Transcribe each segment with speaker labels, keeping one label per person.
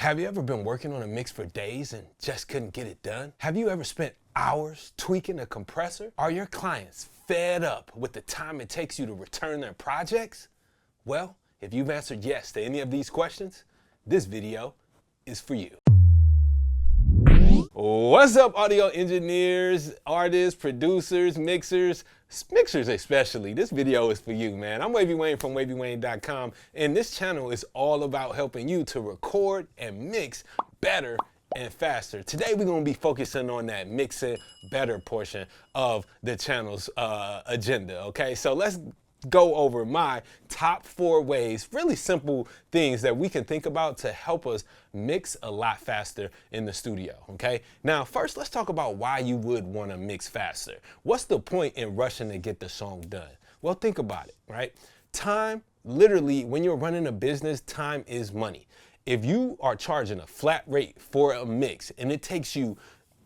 Speaker 1: Have you ever been working on a mix for days and just couldn't get it done? Have you ever spent hours tweaking a compressor? Are your clients fed up with the time it takes you to return their projects? Well, if you've answered yes to any of these questions, this video is for you. What's up, audio engineers, artists, producers, mixers especially. This video is for you, man. I'm Wavy Wayne from Wavy.wav, and this channel is all about helping you to record and mix better and faster. Today we're going to be focusing on that mixing better portion of the channel's agenda, okay? So let's go over my top 4 ways, really simple things that we can think about to help us mix a lot faster in the studio, okay? Now, first, let's talk about why you would want to mix faster. What's the point in rushing to get the song done? Well, think about it, right? Time, literally, when you're running a business, time is money. If you are charging a flat rate for a mix and it takes you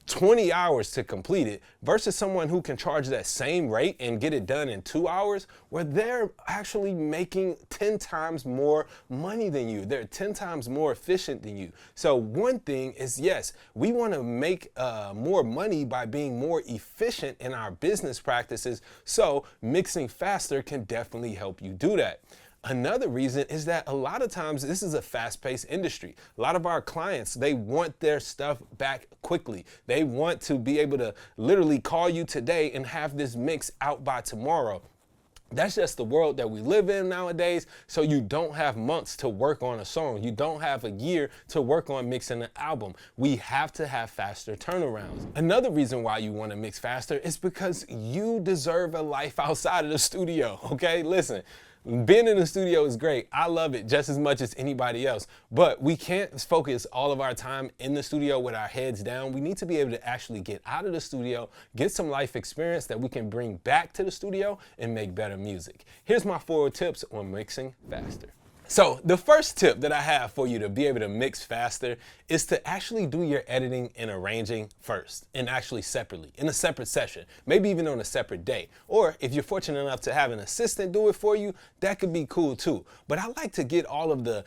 Speaker 1: 20 hours to complete it versus someone who can charge that same rate and get it done in 2 hours, where they're actually making 10 times more money than you. They're 10 times more efficient than you. So one thing is, yes, we want to make more money by being more efficient in our business practices. So mixing faster can definitely help you do that. Another reason is that a lot of times this is a fast-paced industry. A lot of our clients, they want their stuff back quickly. They want to be able to literally call you today and have this mix out by tomorrow. That's just the world that we live in nowadays. So you don't have months to work on a song. You don't have a year to work on mixing an album. We have to have faster turnarounds. Another reason why you want to mix faster is because you deserve a life outside of the studio, okay? Listen. Being in the studio is great. I love it just as much as anybody else, but we can't focus all of our time in the studio with our heads down. We need to be able to actually get out of the studio, get some life experience that we can bring back to the studio and make better music. Here's my 4 tips on mixing faster. So the first tip that I have for you to be able to mix faster is to actually do your editing and arranging first, and actually separately, in a separate session, maybe even on a separate day. Or if you're fortunate enough to have an assistant do it for you, that could be cool too. But I like to get all of the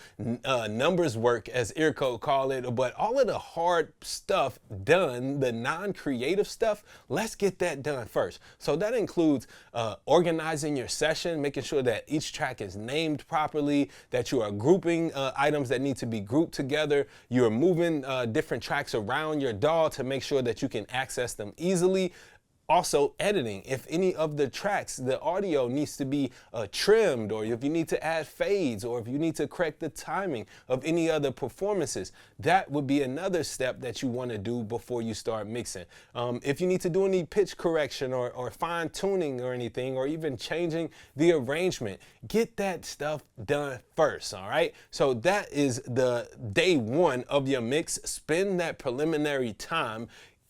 Speaker 1: numbers work, as Earcode call it, but all of the hard stuff done, the non-creative stuff, let's get that done first. So that includes organizing your session, making sure that each track is named properly, that you are grouping items that need to be grouped together. You're moving different tracks around your DAW to make sure that you can access them easily. Also editing, if any of the tracks, the audio needs to be trimmed, or if you need to add fades, or if you need to correct the timing of any other performances, that would be another step that you want to do before you start mixing. If you need to do any pitch correction or fine tuning or anything, or even changing the arrangement, get that stuff done first, all right? So that is the day 1 of your mix. Spend that preliminary time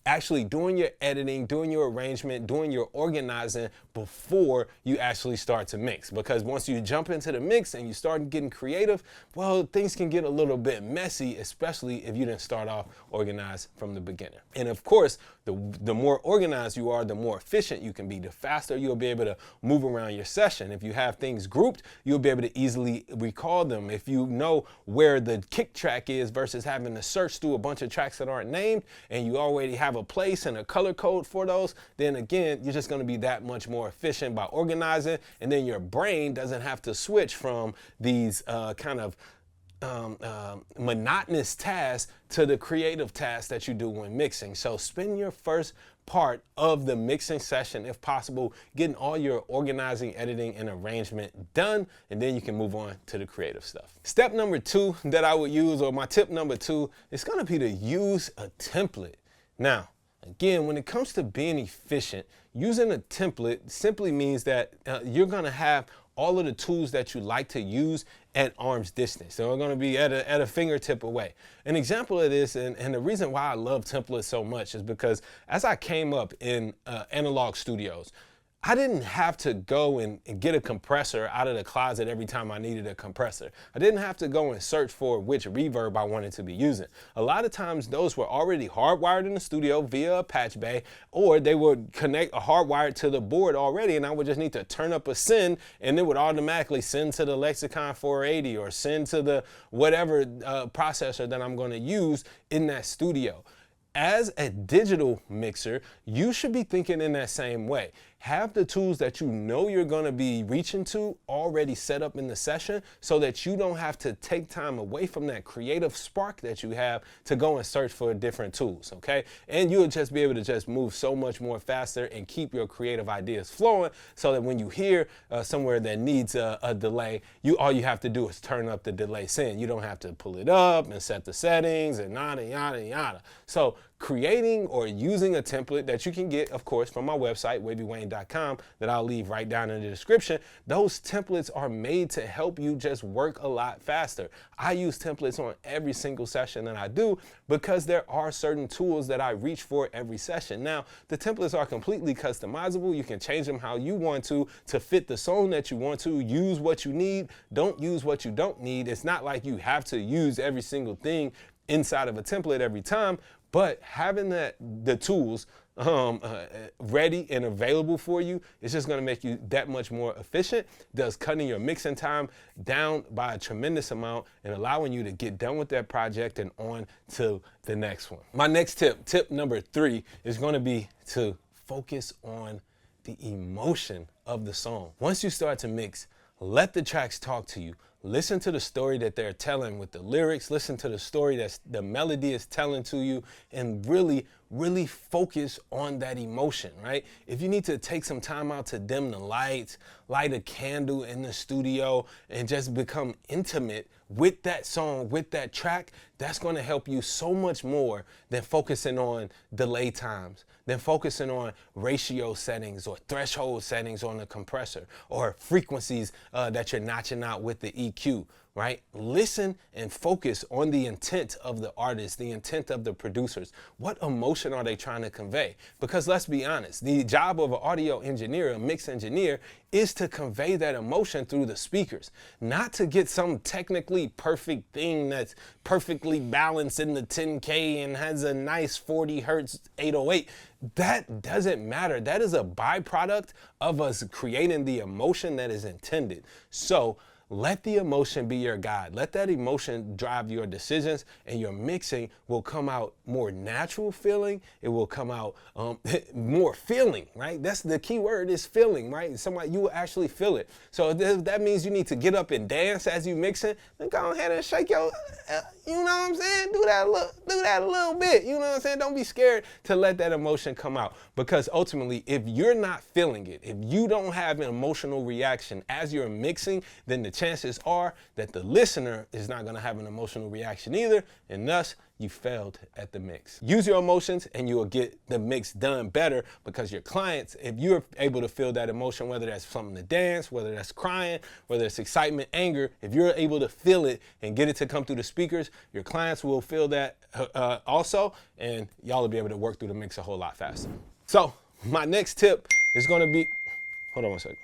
Speaker 1: actually doing your editing, doing your arrangement, doing your organizing before you actually start to mix. Because once you jump into the mix and you start getting creative, well, things can get a little bit messy, especially if you didn't start off organized from the beginning. And of course, the more organized you are, the more efficient you can be. The faster you'll be able to move around your session. If you have things grouped, you'll be able to easily recall them. If you know where the kick track is versus having to search through a bunch of tracks that aren't named, and you already have a place and a color code for those, then again, you're just going to be that much more efficient by organizing, and then your brain doesn't have to switch from these kind of monotonous tasks to the creative tasks that you do when mixing. So spend your first part of the mixing session, if possible, getting all your organizing, editing, and arrangement done, and then you can move on to the creative stuff. Step number 2 that I would use, or my tip number 2, is going to be to use a template. Now, again, when it comes to being efficient, using a template simply means that you're going to have all of the tools that you like to use at arm's distance. So they're going to be at a fingertip away. An example of this, and the reason why I love templates so much, is because as I came up in analog studios, I didn't have to go and get a compressor out of the closet every time I needed a compressor. I didn't have to go and search for which reverb I wanted to be using. A lot of times those were already hardwired in the studio via a patch bay, or they would connect a hardwired to the board already, and I would just need to turn up a send and it would automatically send to the Lexicon 480 or send to the whatever processor that I'm going to use in that studio. As a digital mixer, you should be thinking in that same way. Have the tools that you know you're going to be reaching to already set up in the session so that you don't have to take time away from that creative spark that you have to go and search for different tools, okay? And you'll just be able to just move so much more faster and keep your creative ideas flowing so that when you hear somewhere that needs a delay, all you have to do is turn up the delay send. You don't have to pull it up and set the settings and yada, yada, yada. So creating or using a template that you can get, of course, from my website, Wavy.wav, that I'll leave right down in the description. Those templates are made to help you just work a lot faster. I use templates on every single session that I do because there are certain tools that I reach for every session. Now, the templates are completely customizable. You can change them how you want to fit the song that you want to. Use what you need. Don't use what you don't need. It's not like you have to use every single thing inside of a template every time, but having the tools ready and available for you is just going to make you that much more efficient, thus cutting your mixing time down by a tremendous amount and allowing you to get done with that project and on to the next one. My next tip number 3, is going to be to focus on the emotion of the song. Once you start to mix, let the tracks talk to you. Listen to the story that they're telling with the lyrics. Listen to the story that the melody is telling to you, and really focus on that emotion, right? If you need to take some time out to dim the lights, light a candle in the studio, and just become intimate with that song, with that track, that's going to help you so much more than focusing on delay times, than focusing on ratio settings or threshold settings on the compressor or frequencies that you're notching out with the EQ, right? Listen and focus on the intent of the artist, the intent of the producers. What emotion are they trying to convey? Because let's be honest, the job of an audio engineer, a mix engineer, is to convey that emotion through the speakers, not to get some technically perfect thing that's perfectly balanced in the 10K and has a nice 40 hertz 808. That doesn't matter. That is a byproduct of us creating the emotion that is intended. So let the emotion be your guide. Let that emotion drive your decisions, and your mixing will come out more natural feeling. It will come out more feeling, right? That's the key word, is feeling, right? Somebody, you will actually feel it. So if that means you need to get up and dance as you mixing, then go ahead and shake your, you know what I'm saying? Do that a little bit, you know what I'm saying? Don't be scared to let that emotion come out, because ultimately, if you're not feeling it, if you don't have an emotional reaction as you're mixing, then the chances are that the listener is not going to have an emotional reaction either, and thus you failed at the mix. Use your emotions and you will get the mix done better, because your clients, if you're able to feel that emotion, whether that's something to dance, whether that's crying, whether it's excitement, anger, if you're able to feel it and get it to come through the speakers, your clients will feel that also, and y'all will be able to work through the mix a whole lot faster. So my next tip is going to be, hold on one second.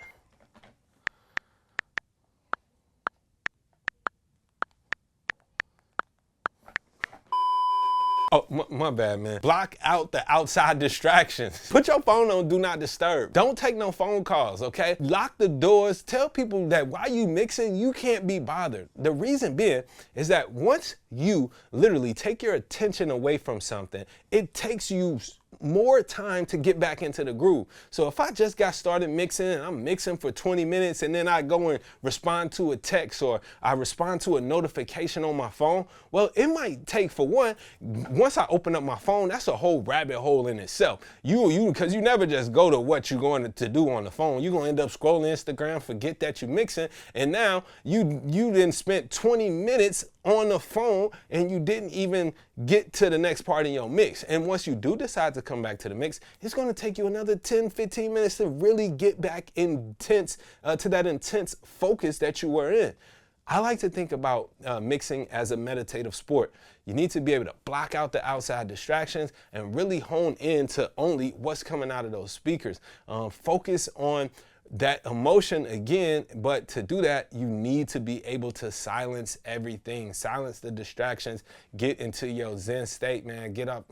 Speaker 1: Oh, my bad, man. Block out the outside distractions. Put your phone on do not disturb. Don't take no phone calls, okay? Lock the doors. Tell people that while you mixing, you can't be bothered. The reason being is that once you literally take your attention away from something, it takes you more time to get back into the groove. So if I just got started mixing and I'm mixing for 20 minutes and then I go and respond to a text or I respond to a notification on my phone, well, it might take, for one, once I open up my phone, that's a whole rabbit hole in itself. Because you never just go to what you're going to do on the phone. You're going to end up scrolling Instagram, forget that you're mixing, and now you then spent 20 minutes on the phone and you didn't even get to the next part in your mix. And once you do decide to come back to the mix, it's going to take you another 10, 15 minutes to really get back to that intense focus that you were in. I like to think about mixing as a meditative sport. You need to be able to block out the outside distractions and really hone in to only what's coming out of those speakers. Focus on that emotion again, but to do that, you need to be able to silence everything, silence the distractions, get into your Zen state, man. Get up.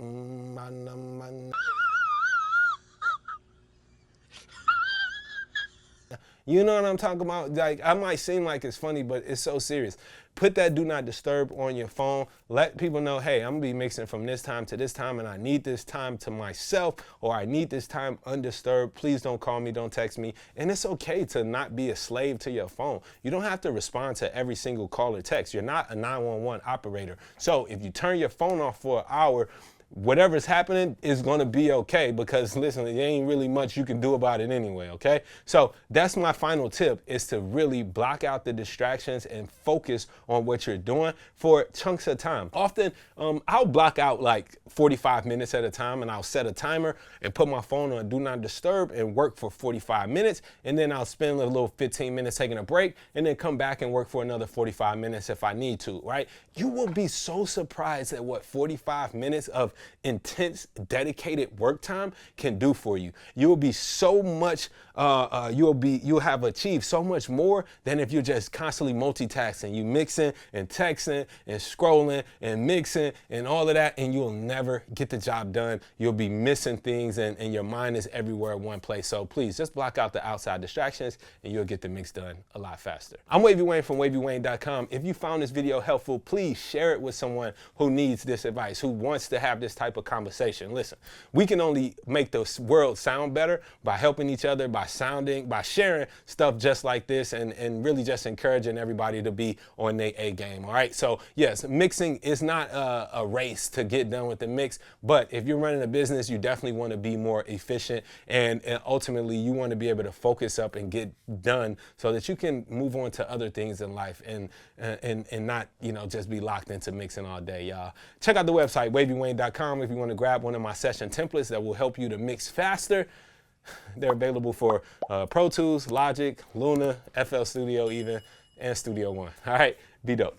Speaker 1: You know what I'm talking about? Like, I might seem like it's funny, but it's so serious. Put that do not disturb on your phone. Let people know, hey, I'm gonna be mixing from this time to this time, and I need this time to myself, or I need this time undisturbed. Please don't call me, don't text me. And it's okay to not be a slave to your phone. You don't have to respond to every single call or text. You're not a 911 operator. So if you turn your phone off for an hour, whatever's happening is going to be okay, because listen, there ain't really much you can do about it anyway, okay? So that's my final tip, is to really block out the distractions and focus on what you're doing for chunks of time. Often I'll block out like 45 minutes at a time, and I'll set a timer and put my phone on do not disturb and work for 45 minutes, and then I'll spend a little 15 minutes taking a break, and then come back and work for another 45 minutes if I need to, right? You will be so surprised at what 45 minutes of intense, dedicated work time can do for you. You'll be so much, you'll have achieved so much more than if you're just constantly multitasking. You mixing and texting and scrolling and mixing and all of that, and you'll never get the job done. You'll be missing things, and your mind is everywhere in one place. So please just block out the outside distractions, and you'll get the mix done a lot faster. I'm Wavy Wayne from Wavy.wav.com. If you found this video helpful, please share it with someone who needs this advice, who wants to have this type of conversation. Listen, we can only make the world sound better by helping each other, by sharing stuff just like this, and really just encouraging everybody to be on their A game. All right. So yes, mixing is not a race to get done with the mix, but if you're running a business, you definitely want to be more efficient, and ultimately you want to be able to focus up and get done so that you can move on to other things in life, and not, you know, just be locked into mixing all day, y'all. Check out the website, wavywayne.com, if you want to grab one of my session templates that will help you to mix faster. They're available for Pro Tools, Logic, Luna, FL Studio even, and Studio One. All right, be dope.